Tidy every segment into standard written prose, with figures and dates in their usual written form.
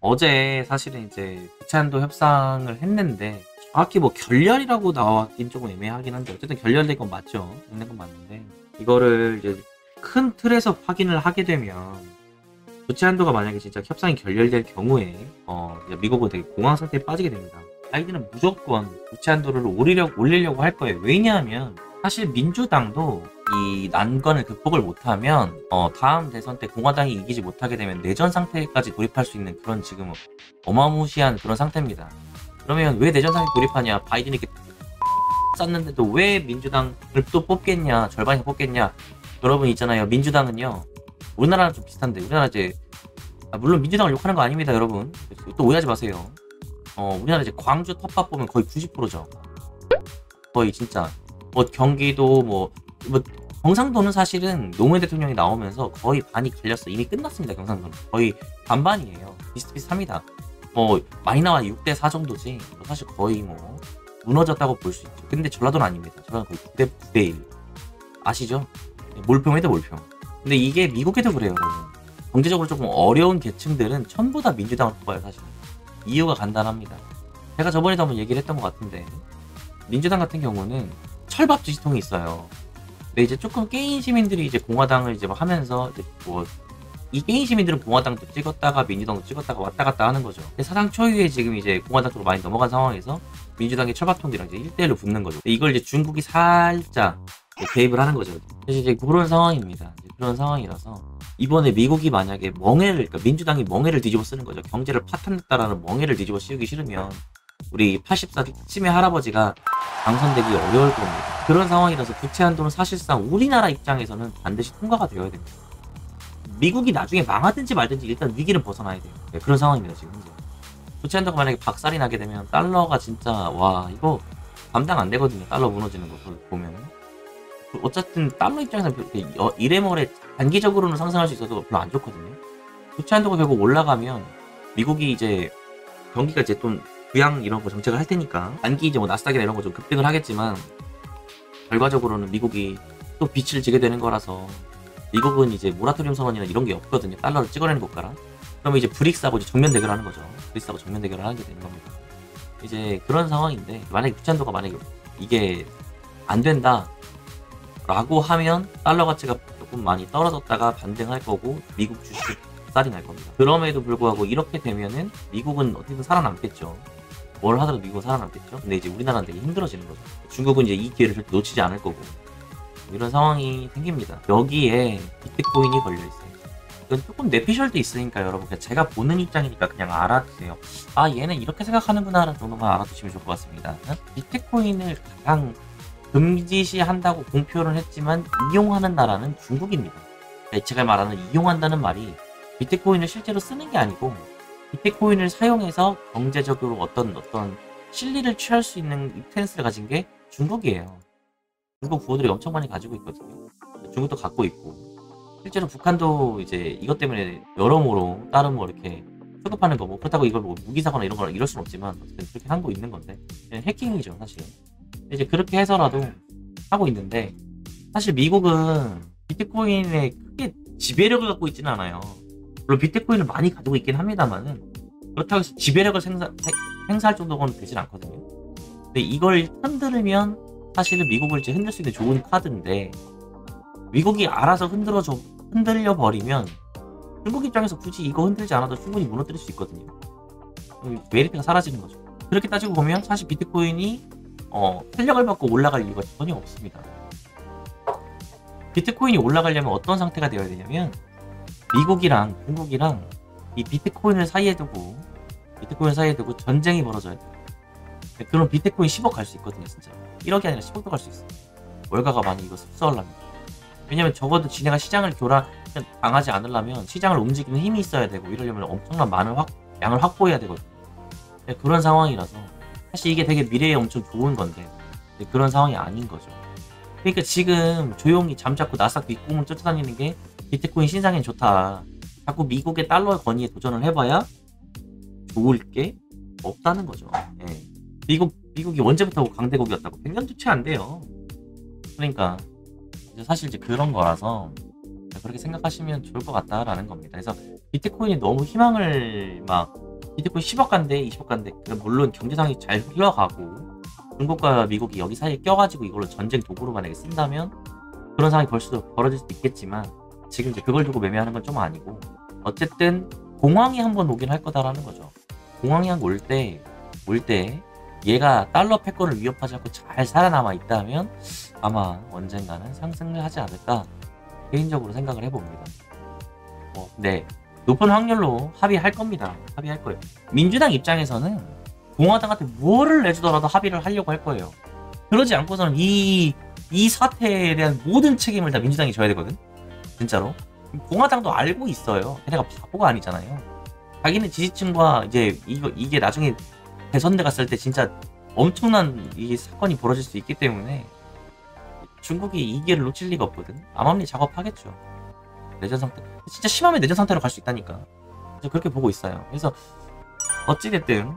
어제 사실은 이제 부채한도 협상을 했는데 정확히 뭐 결렬이라고 나왔긴 조금 애매하긴 한데 어쨌든 결렬된 건 맞죠. 있는 건 맞는데 이거를 이제 큰 틀에서 확인을 하게 되면 부채한도가 만약에 진짜 협상이 결렬될 경우에 이제 미국은 되게 공황 상태에 빠지게 됩니다. 바이든은 무조건 부채한도를 올리려고 할 거예요. 왜냐하면 사실 민주당도 이 난관을 극복을 못하면 다음 대선 때 공화당이 이기지 못하게 되면 내전 상태까지 돌입할 수 있는 그런 지금 어마무시한 그런 상태입니다. 그러면 왜 내전 상태 돌입하냐? 바이든이 이렇게 쌌는데도 왜 민주당을 또 뽑겠냐? 절반이 뽑겠냐? 여러분 있잖아요. 민주당은요. 우리나라랑 좀 비슷한데 우리나라 이제 물론 민주당을 욕하는 거 아닙니다, 여러분. 또 오해하지 마세요. 우리나라 이제 광주 텃밭 보면 거의 90%죠. 거의 진짜 경기도 뭐 경상도는 사실은 노무현 대통령이 나오면서 거의 반이 갈렸어. 이미 끝났습니다. 경상도는 거의 반반이에요. 비슷비슷합니다. 많이 나와 6대4 정도지 사실 거의 무너졌다고 볼 수 있죠. 근데 전라도는 아닙니다. 전라도는 거의 9대1 아시죠? 몰평에도 몰평. 근데 이게 미국에도 그래요, 여러분. 경제적으로 조금 어려운 계층들은 전부 다 민주당을 뽑아요, 사실. 이유가 간단합니다. 제가 저번에도 한번 얘기를 했던 것 같은데 민주당 같은 경우는 철밥 지지통이 있어요. 근데 이제 조금 게임 시민들이 이제 공화당을 이제 막 하면서 이제 이 게임 시민들은 공화당도 찍었다가 민주당도 찍었다가 왔다 갔다 하는 거죠. 근데 사상 초유의 지금 이제 공화당 쪽으로 많이 넘어간 상황에서 민주당의 철밥통이랑 이제 1대1로 붙는 거죠. 이걸 이제 중국이 살짝 개입을 하는 거죠. 그래서 이제 그런 상황입니다. 그런 상황이라서 이번에 미국이 만약에 그러니까 민주당이 멍해를 뒤집어 쓰는 거죠. 경제를 파탄냈다라는 멍해를 뒤집어 씌우기 싫으면 우리 84기 치매 할아버지가 당선되기 어려울 겁니다. 그런 상황이라서 부채 한도는 사실상 우리나라 입장에서는 반드시 통과가 되어야 됩니다. 미국이 나중에 망하든지 말든지 일단 위기는 벗어나야 돼요. 네, 그런 상황입니다, 지금 현재. 부채 한도가 만약에 박살이 나게 되면 달러가 진짜 이거 감당 안 되거든요. 달러 무너지는 거 보면. 어쨌든 달러 입장에서는 이래머래 단기적으로는 상승할 수 있어도 별로 안 좋거든요. 부채 한도가 결국 올라가면 미국이 이제 경기가 이제 좀 부양 이런 거 정책을 할 테니까 단기 이제 나스닥이나 이런 거 좀 급등을 하겠지만 결과적으로는 미국이 또 빛을 지게 되는 거라서 미국은 이제 모라토리움 선언이나 이런 게 없거든요. 달러를 찍어내는 국가라. 그러면 이제 브릭스하고 이제 정면 대결을 하는 거죠. 브릭스하고 정면 대결을 하게 되는 겁니다. 이제 그런 상황인데 만약에 부채 한도가 만약에 이게 안 된다 라고 하면 달러 가치가 조금 많이 떨어졌다가 반등할 거고 미국 주식이 박살이 날 겁니다. 그럼에도 불구하고 이렇게 되면은 미국은 어떻게든 살아남겠죠. 뭘 하더라도 미국은 살아남겠죠. 근데 이제 우리나라는 되게 힘들어지는 거죠. 중국은 이제 이 기회를 절대 놓치지 않을 거고 이런 상황이 생깁니다. 여기에 비트코인이 걸려있어요. 이건 조금 뇌피셜도 있으니까 여러분 그냥 제가 보는 입장이니까 그냥 알아두세요. 얘는 이렇게 생각하는구나 라는 정도만 알아두시면 좋을 것 같습니다. 비트코인을 가장 금지시한다고 공표를 했지만 이용하는 나라는 중국입니다. 제가 말하는 이용한다는 말이 비트코인을 실제로 쓰는 게 아니고 비트코인을 사용해서 경제적으로 어떤 실리를 취할 수 있는 스탠스를 가진 게 중국이에요. 중국 부호들이 엄청 많이 가지고 있거든요. 중국도 갖고 있고 실제로 북한도 이제 이것 때문에 여러모로 다른 이렇게 취급하는 거 그렇다고 이걸 무기 사거나 이런 거나 이럴 수는 없지만 어쨌든 그렇게 하고 있는 건데 해킹이죠, 사실. 이제 그렇게 해서라도 하고 있는데 사실 미국은 비트코인에 크게 지배력을 갖고 있지는 않아요. 물론 비트코인을 많이 가지고 있긴 합니다만은 그렇다고 해서 지배력을 행사할 정도는 되진 않거든요. 근데 이걸 흔들면 사실은 미국을 이제 흔들 수 있는 좋은 카드인데 미국이 알아서 흔들려 버리면 중국 입장에서 굳이 이거 흔들지 않아도 충분히 무너뜨릴 수 있거든요. 메리트가 사라지는 거죠. 그렇게 따지고 보면 사실 비트코인이 탄력을 받고 올라갈 이유가 전혀 없습니다. 비트코인이 올라가려면 어떤 상태가 되어야 되냐면 미국이랑 중국이랑 이 비트코인을 사이에 두고 전쟁이 벌어져야 돼요. 그럼 비트코인 10억 갈 수 있거든요, 진짜. 1억이 아니라 10억도 갈 수 있어요. 월가가 많이 이거 흡수하려면. 왜냐면 적어도 지네가 시장을 당하지 않으려면 시장을 움직이는 힘이 있어야 되고 이러려면 엄청난 많은 양을 확보해야 되거든요. 그런 상황이라서 사실 이게 되게 미래에 엄청 좋은 건데 그런 상황이 아닌 거죠. 그러니까 지금 조용히 잠자코 나스닥 윗꿈을 쫓아다니는 게 비트코인 신상엔 좋다. 자꾸 미국의 달러 건의에 도전을 해봐야 좋을 게 없다는 거죠. 예. 미국이 언제부터 강대국이었다고? 100년도 채 안 돼요. 그러니까 사실 이제 그런 거라서 그렇게 생각하시면 좋을 것 같다라는 겁니다. 그래서 비트코인이 너무 희망을 막 비트코인 10억 간대, 20억 간대. 물론 경제상이 잘 흘러가고 중국과 미국이 여기 사이에 껴가지고 이걸로 전쟁 도구로 만약에 쓴다면 그런 상황이 벌어질 수도 있겠지만 지금 이제 그걸 두고 매매하는 건 좀 아니고 어쨌든 공황이 한번 오긴 할 거다라는 거죠. 공황이 한 번 올 때 얘가 달러 패권을 위협하지 않고 잘 살아남아 있다면 아마 언젠가는 상승을 하지 않을까 개인적으로 생각을 해봅니다. 네, 높은 확률로 합의할 겁니다. 합의할 거예요. 민주당 입장에서는 공화당한테 뭐를 내주더라도 합의를 하려고 할 거예요. 그러지 않고서는 이 사태에 대한 모든 책임을 다 민주당이 져야 되거든. 진짜로. 공화당도 알고 있어요. 걔네가 바보가 아니잖아요. 자기네 지지층과 이제 이게 나중에 대선대 갔을 때 진짜 엄청난 이 사건이 벌어질 수 있기 때문에 중국이 이 기회를 놓칠 리가 없거든. 암암리 작업하겠죠. 내전 상태. 진짜 심하면 내전 상태로 갈 수 있다니까. 그래서 그렇게 보고 있어요. 그래서 어찌됐든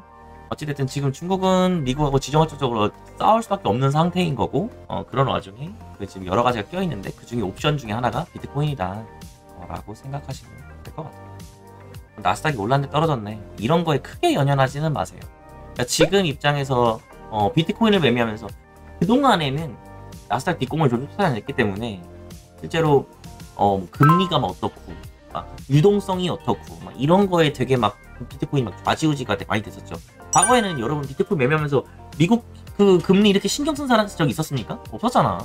지금 중국은 미국하고 지정학적으로 싸울 수밖에 없는 상태인 거고 그런 와중에 지금 여러 가지가 껴있는데 그 중에 옵션 중에 하나가 비트코인이다 라고 생각하시면 될 것 같아요. 나스닥이 올랐는데 떨어졌네. 이런 거에 크게 연연하지는 마세요. 그러니까 지금 입장에서 비트코인을 매매하면서 그동안에는 나스닥 뒷공을 좀 쫓아다녔기 때문에 실제로 금리가 막 어떻고 막 유동성이 어떻고 막 이런 거에 되게 막 비트코인 막 좌지우지가 많이 됐었죠. 과거에는 여러분 비트코인 매매하면서 미국 그 금리 이렇게 신경 쓴 사람 적이 있었습니까? 없었잖아.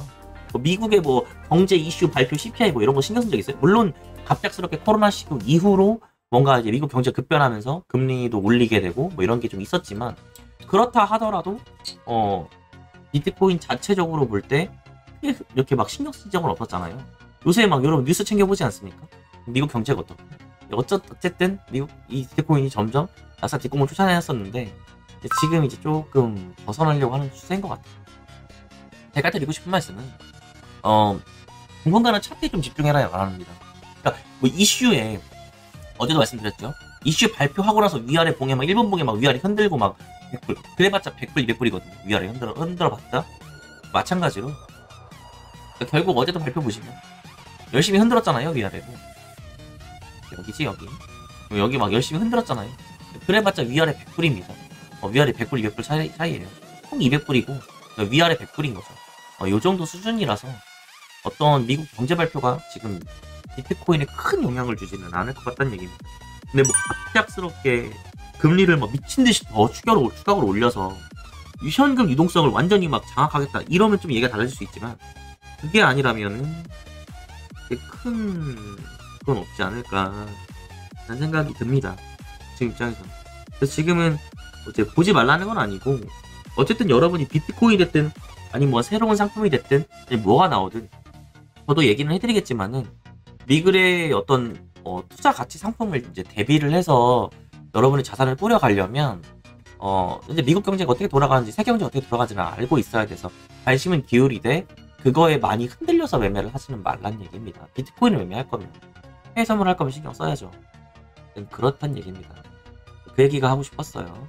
미국의 뭐 경제 이슈 발표 CPI 뭐 이런 거 신경 쓴 적 있어요? 물론 갑작스럽게 코로나 시국 이후로 뭔가 이제 미국 경제가 급변하면서 금리도 올리게 되고 뭐 이런 게 좀 있었지만 그렇다 하더라도 비트코인 자체적으로 볼 때 이렇게 막 신경 쓸 적은 없었잖아요. 요새 막 여러분 뉴스 챙겨보지 않습니까? 미국 경제가 어떻고 어쨌든 미국 이 비트코인이 점점 나스닥 뒷공을 쫓아내었었는데 지금 이제 조금 벗어나려고 하는 추세인 것 같아요. 제가 드리고 싶은 말씀은 당분간은 차트에 좀 집중해라 말합니다. 그러니까 뭐 이슈에 어제도 말씀드렸죠. 이슈 발표하고 나서 위아래 봉에 막 1분 봉에 막 위아래 흔들고 막 100불 그래봤자 100불 200불이거든요. 위아래 흔들어봤자 마찬가지로 그러니까 결국 어제도 발표 보시면 열심히 흔들었잖아요. 위아래로 여기지 여기 막 열심히 흔들었잖아요. 그래봤자 위아래 100불입니다. 위아래 100불 200불 사이에요. 총 200불이고 위아래 100불인 거죠. 요 정도 수준이라서 어떤 미국 경제 발표가 지금 비트코인에 큰 영향을 주지는 않을 것 같다는 얘기입니다. 근데 뭐 갑작스럽게 금리를 막 미친듯이 더 추격으로 올려서 현금 유동성을 완전히 막 장악하겠다 이러면 좀 얘기가 달라질 수 있지만 그게 아니라면은 큰 그건 없지 않을까 라는 생각이 듭니다. 지금 입장에서. 그래서 지금은 이제 보지 말라는 건 아니고 어쨌든 여러분이 비트코인이 됐든 아니 뭐 새로운 상품이 됐든 뭐가 나오든 저도 얘기는 해드리겠지만은 미글의 어떤 투자 가치 상품을 이제 대비를 해서 여러분의 자산을 뿌려가려면 이제 미국 경제가 어떻게 돌아가는지 세계 경제가 어떻게 돌아가는지를 알고 있어야 돼서 관심은 기울이되 그거에 많이 흔들려서 매매를 하시는 말란 얘기입니다. 비트코인을 매매할 거면 해외 선물할 거면 신경 써야죠. 그렇단 얘기입니다. 그 얘기가 하고 싶었어요.